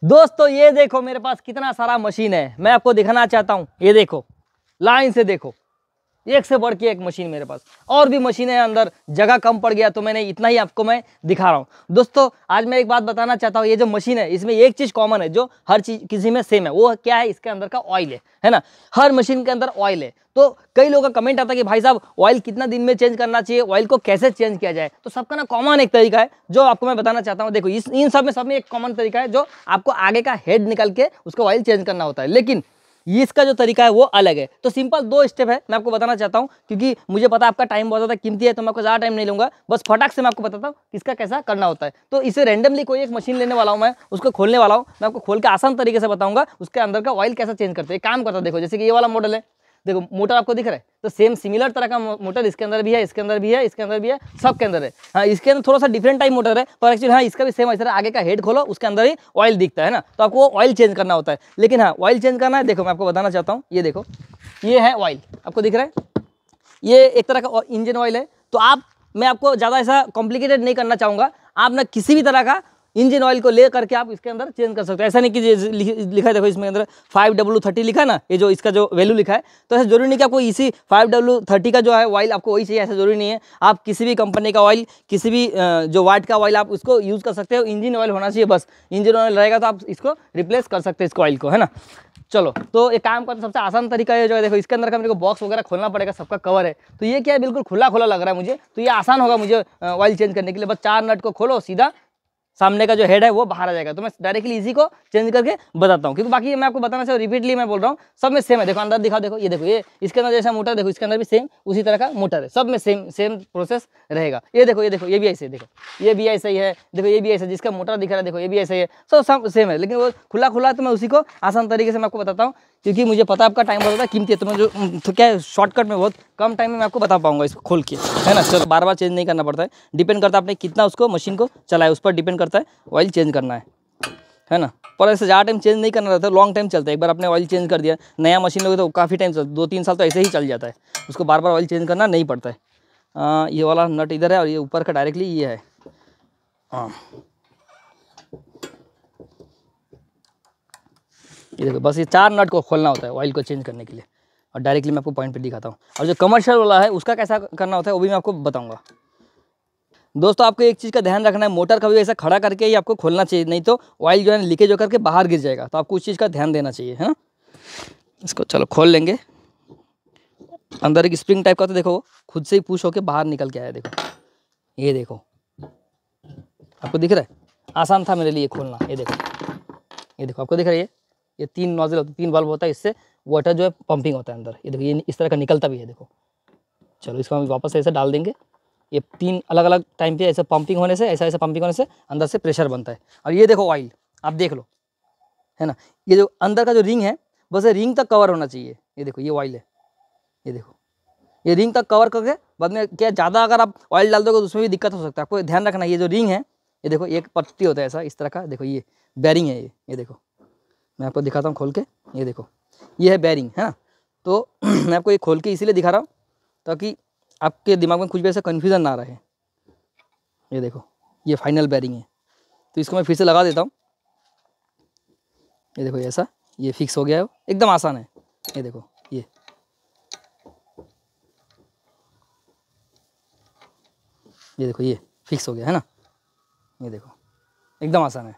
दोस्तों ये देखो मेरे पास कितना सारा मशीन है, मैं आपको दिखाना चाहता हूँ। ये देखो लाइन से देखो, एक से बढ़ के एक मशीन मेरे पास। और भी मशीन है अंदर, जगह कम पड़ गया तो मैंने इतना ही आपको मैं दिखा रहा हूँ। दोस्तों आज मैं एक बात बताना चाहता हूँ, ये जो मशीन है इसमें एक चीज़ कॉमन है जो हर चीज़ किसी में सेम है, वो क्या है, इसके अंदर का ऑयल है ना। हर मशीन के अंदर ऑयल है। तो कई लोगों का कमेंट आता है कि भाई साहब ऑयल कितना दिन में चेंज करना चाहिए, ऑयल को कैसे चेंज किया जाए। तो सबका ना कॉमन एक तरीका है जो आपको मैं बताना चाहता हूँ। देखो इन सब में एक कॉमन तरीका है जो आपको आगे का हेड निकल के उसको ऑयल चेंज करना होता है, लेकिन इसका जो तरीका है वो अलग है। तो सिंपल 2 स्टेप है, मैं आपको बताना चाहता हूँ, क्योंकि मुझे पता आपका टाइम बहुत ज़्यादा कीमती है, तो मैं आपको ज़्यादा टाइम नहीं लूंगा, बस फटाक से मैं आपको बताता हूँ किसका कैसा करना होता है। तो इसे रैंडमली कोई एक मशीन लेने वाला हूँ, मैं उसको खोलने वाला हूँ, मैं आपको खोल के आसान तरीके से बताऊंगा उसके अंदर का ऑयल कैसा चेंज करते हैं। काम करता है, देखो जैसे कि ये वाला मॉडल है, देखो मोटर आपको दिख रहा है, तो सेम सिमिलर तरह का मोटर इसके अंदर भी है, इसके अंदर भी है, इसके अंदर भी है, सबके अंदर है। हाँ इसके अंदर थोड़ा सा डिफरेंट टाइप मोटर है, पर एक्चुअली हाँ इसका भी सेम ऐसा आगे का हेड खोलो उसके अंदर ही ऑयल दिखता है ना, तो आपको वो ऑयल चेंज करना होता है। लेकिन हाँ ऑयल चेंज करना है, देखो मैं आपको बताना चाहता हूँ, ये देखो ये है ऑयल, आपको दिख रहा है, ये एक तरह का इंजन ऑयल है। तो मैं आपको ज़्यादा ऐसा कॉम्प्लिकेटेड नहीं करना चाहूँगा, आप ना किसी भी तरह का इंजन ऑयल को ले करके आप इसके अंदर चेंज कर सकते हो। ऐसा नहीं कि लिखा है, देखो इसमें अंदर 5W30 लिखा है ना, ये जो इसका जो वैल्यू लिखा है, तो ऐसा जरूरी नहीं कि आपको इसी 5W30 का जो है ऑयल आपको वही चाहिए, ऐसा जरूरी नहीं है। आप किसी भी कंपनी का ऑयल, किसी भी जो वाट का ऑयल आप उसको यूज़ कर सकते हो। इंजन ऑयल होना चाहिए, बस इंजन ऑयल रहेगा तो आप इसको रिप्लेस कर सकते हैं, इसको ऑयल को, है ना। चलो तो एक काम करते, सबसे आसान तरीका है जो है, देखो इसके अंदर का मेरे को बॉक्स वगैरह खोलना पड़ेगा, सबका कवर है, तो ये क्या है बिल्कुल खुला खुला लग रहा है मुझे, तो ये आसान होगा मुझे ऑयल चेंज करने के लिए। बस 4 नट को खोलो, सीधा सामने का जो हेड है वो बाहर आ जाएगा। तो मैं डायरेक्टली इसी को चेंज करके बताता हूँ, क्योंकि बाकी मैं आपको बताना चाहिए, रिपीटली मैं बोल रहा हूँ, सब में सेम है। देखो अंदर दिखाओ, देखो ये इसके अंदर जैसा मोटर, देखो इसके अंदर भी सेम उसी तरह का मोटर है, सब में सेम प्रोसेस रहेगा। ये देखो ये भी ऐसे, देखो ये भी ऐसा ही है, देखो ये भी ऐसा, जिसका मोटर दिख रहा है देखो ये भी ऐसा ही है, सब सेम है, लेकिन वो खुला खुला तो मैं उसी को आसान तरीके से मैं आपको बताता हूँ, क्योंकि मुझे पता आपका टाइम बहुत ज़्यादा कीमती है, तो मैं जो तो क्या है शॉर्टकट में बहुत कम टाइम में मैं आपको बता पाऊंगा इसको खोल के, है ना। चलो बार बार चेंज नहीं करना पड़ता है, डिपेंड करता है आपने कितना उसको मशीन को चलाया, उस पर डिपेंड करता है ऑयल चेंज करना है ना। पर ऐसे ज़्यादा टाइम चेंज नहीं करना रहता है, लॉन्ग टाइम चलता है। एक बार आपने ऑयल चेंज कर दिया, नया मशीन लोगे तो काफ़ी टाइम चलता है, 2-3 साल तो ऐसे ही चल जाता है, उसको बार बार ऑयल चेंज करना नहीं पड़ता है। ये वाला नट इधर है और ये ऊपर का डायरेक्टली ये है। हाँ ये देखो, बस ये 4 नट को खोलना होता है ऑयल को चेंज करने के लिए, और डायरेक्टली मैं आपको पॉइंट पे दिखाता हूँ। और जो कमर्शियल वाला है उसका कैसा करना होता है वो भी मैं आपको बताऊँगा। दोस्तों आपको एक चीज़ का ध्यान रखना है, मोटर कभी ऐसा खड़ा करके ही आपको खोलना चाहिए, नहीं तो ऑयल जो है लीकेज होकर के बाहर गिर जाएगा, तो आपको उस चीज़ का ध्यान देना चाहिए, है ना। इसको चलो खोल लेंगे। अंदर एक स्प्रिंग टाइप का, तो देखो खुद से ही पुश होकर बाहर निकल के आया, देखो ये देखो, आपको दिख रहा है, आसान था मेरे लिए खोलना। ये देखो आपको दिख रहा है, ये 3 नोजल होते हैं, 3 बल्ब होता है, इससे वाटर जो है पंपिंग होता है अंदर। ये देखो ये इस तरह का निकलता भी है, देखो। चलो इसको हम वापस ऐसे डाल देंगे। ये 3 अलग अलग टाइम पे ऐसे पंपिंग होने से, ऐसा पंपिंग होने से अंदर से प्रेशर बनता है। और ये देखो ऑयल, आप देख लो, है ना, ये जो अंदर का जो रिंग है बस ये रिंग तक कवर होना चाहिए। ये देखो ये ऑयल है, ये देखो ये रिंग तक कवर करके बाद में क्या ज़्यादा अगर आप ऑयल डाल दोगे तो उसमें भी दिक्कत हो सकता है। आपको ध्यान रखना, ये जो रिंग है, ये देखो एक पट्टी होता है ऐसा इस तरह का, देखो ये बैरिंग है, ये देखो मैं आपको दिखाता हूँ खोल के। ये देखो ये है बैरिंग, है ना। तो मैं आपको ये खोल के इसीलिए दिखा रहा हूँ ताकि आपके दिमाग में कुछ भी ऐसा कन्फ्यूज़न ना रहे। ये देखो ये फाइनल बैरिंग है, तो इसको मैं फिर से लगा देता हूँ। ये देखो ऐसा ये फिक्स हो गया है, एकदम आसान है। ये देखो ये देखो ये फिक्स हो गया है ना, ये देखो एकदम आसान है।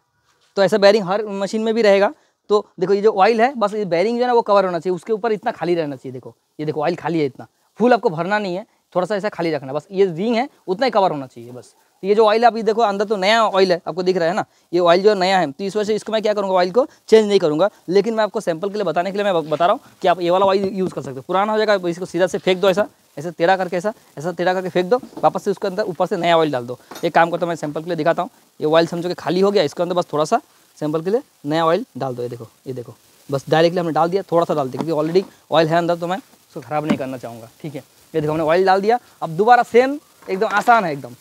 तो ऐसा बैरिंग हर मशीन में भी रहेगा। तो देखो ये जो ऑयल है, बस ये बैरिंग जो है ना वो कवर होना चाहिए, उसके ऊपर इतना खाली रहना चाहिए। देखो ये देखो ऑयल खाली है, इतना फुल आपको भरना नहीं है, थोड़ा सा ऐसा खाली रखना, बस ये रिंग है उतना ही कवर होना चाहिए बस। तो ये जो ऑयल है आप ये देखो अंदर तो नया ऑयल है, आपको दिख रहा है ना, ये ऑयल जो नया है, तो इस वजह से इसको मैं क्या करूँगा, ऑयल को चेंज नहीं करूँगा। लेकिन मैं आपको सैंपल के लिए बताने के लिए मैं बता रहा हूँ कि आप ये वाला ऑयल यूज़ कर सकते हो। पुराना हो जाएगा, इसको सीधा से फेंक दो, ऐसा टेढ़ा करके ऐसा टेढ़ा करके फेंक दो, वापस से उसके अंदर ऊपर से नया ऑयल डाल दो। एक काम करता हूँ मैं सैंपल के लिए दिखाता हूँ। ये ऑयल समझो कि खाली हो गया, इसके अंदर बस थोड़ा सा सैंपल के लिए नया ऑयल डाल दो। ये देखो बस डायरेक्टली हमने डाल दिया, थोड़ा सा डाल दिया क्योंकि ऑलरेडी ऑयल है अंदर, तो मैं उसको ख़राब नहीं करना चाहूँगा, ठीक है। ये देखो हमने ऑयल डाल दिया। अब दोबारा सेम एकदम आसान है, एकदम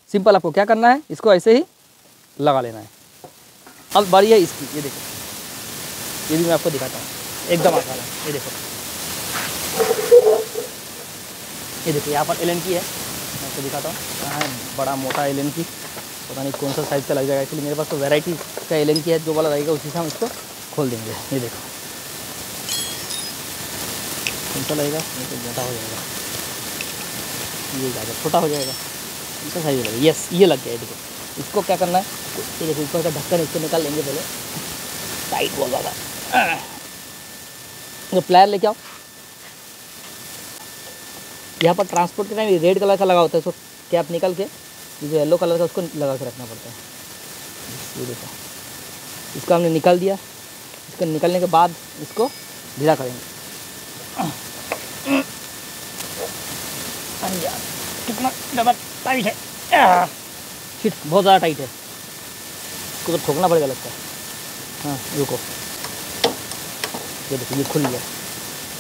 सिंपल। आपको क्या करना है, इसको ऐसे ही लगा लेना है। अब बारी है इसकी, ये देखो ये भी मैं आपको दिखाता हूँ, एकदम आसान है। ये देखो यहाँ पर एलन की है, मैं आपको दिखाता हूँ। यहाँ है बड़ा मोटा एलन की, पता नहीं कौन सा साइज़ का लग जाएगा, एक्चुअली मेरे पास तो वैरायटी इसका एलन की है जो वाला रहेगा उसी से हम इसको खोल देंगे। ये देखो कौन रहेगा, ये तो मोटा हो जाएगा, ये ज़्यादा छोटा हो जाएगा, इसका सही लगेगा। यस, ये लग गया है। देखो इसको क्या करना है, ये देखो ऊपर का ढक्कन इसको निकाल लेंगे पहले, टाइट हो जाएगा। जो प्लायर लेके आओ, यहाँ पर ट्रांसपोर्ट के टाइम रेड कलर का लगा होता है, इसको कैप निकल के जो येलो कलर का उसको लगा के रखना पड़ता है। ये देखो इसको हमने निकाल दिया, इसको निकलने के बाद इसको ढीला करेंगे। कितना ज़्यादा टाइट है, शिट बहुत ज़्यादा टाइट है, इसको तो ठोकना पड़ेगा लगता है। हाँ रुको, ये देखो ये खुल गया।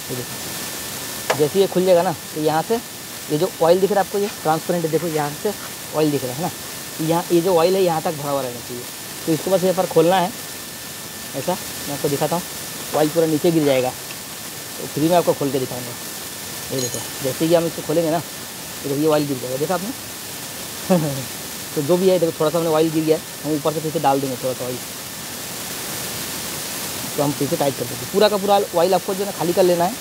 ये देखो जैसे ये खुल जाएगा ना, तो यहाँ से ये जो ऑयल दिख रहा है आपको, ये ट्रांसपेरेंट है, देखो यहाँ से ऑयल दिख रहा है ना, यहाँ ये जो ऑयल है यहाँ तक भरा हुआ रहना चाहिए। तो इसको बस यहाँ पर खोलना है ऐसा, मैं आपको दिखाता हूँ, ऑयल पूरा नीचे गिर जाएगा। तो फ्री में आपको खोल के दिखाऊंगा। ये देखो जैसे ही हम इसको खोलेंगे ना, तो ये ऑयल गिर जाएगा, देखा आपने। तो जो भी है देखो थोड़ा सा हमने ऑयल गिर गया, हम ऊपर से फिर से डाल देंगे थोड़ा सा ऑयल, तो हम फिर से टाइट कर देंगे। पूरा का पूरा ऑयल आपको जो है ना खाली कर लेना है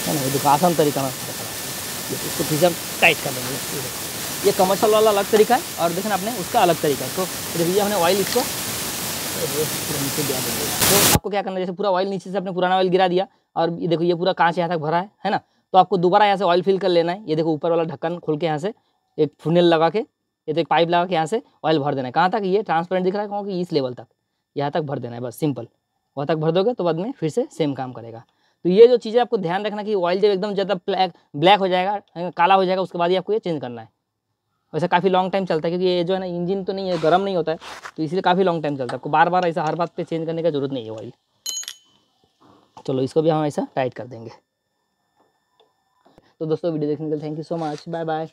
ना। ये देखो आसान तरीका में इसको फिर से हम टाइट कर देंगे। ये कमर्शियल वाला अलग तरीका है और देखना आपने उसका अलग तरीका है। तो देखिए हमने ऑयल इसको नीचे गिरा देंगे। तो आपको क्या करना है, जैसे पूरा ऑयल नीचे से आपने पुराना ऑयल गिरा दिया और ये देखो ये पूरा कांच यहाँ तक भरा है ना, तो आपको दोबारा यहाँ से ऑयल फिल कर लेना है। ये देखो ऊपर वाला ढक्कन खोल के यहाँ से एक फुनेल लगा के, ये तो एक पाइप लगा के यहाँ से ऑयल भर देना है। कहाँ तक, ये ट्रांसपेरेंट दिख रहा है क्योंकि इस लेवल तक यहाँ तक भर देना है, बस सिंपल। वहाँ तक भर दोगे तो बाद में फिर से सेम काम करेगा। तो ये जो चीज़ें आपको ध्यान रखना कि ऑयल जब एकदम ज़्यादा ब्लैक हो जाएगा, काला हो जाएगा, उसके बाद ही आपको ये चेंज करना है। वैसे काफ़ी लॉन्ग टाइम चलता है क्योंकि ये जो है ना इंजन तो नहीं है, गर्म नहीं होता है, तो इसलिए काफ़ी लॉन्ग टाइम चलता है। आपको बार बार ऐसा हर बात पे चेंज करने की जरूरत नहीं है ऑयल। चलो इसको भी हम ऐसा टाइट कर देंगे। तो दोस्तों वीडियो देखने के लिए thank you so much, bye bye.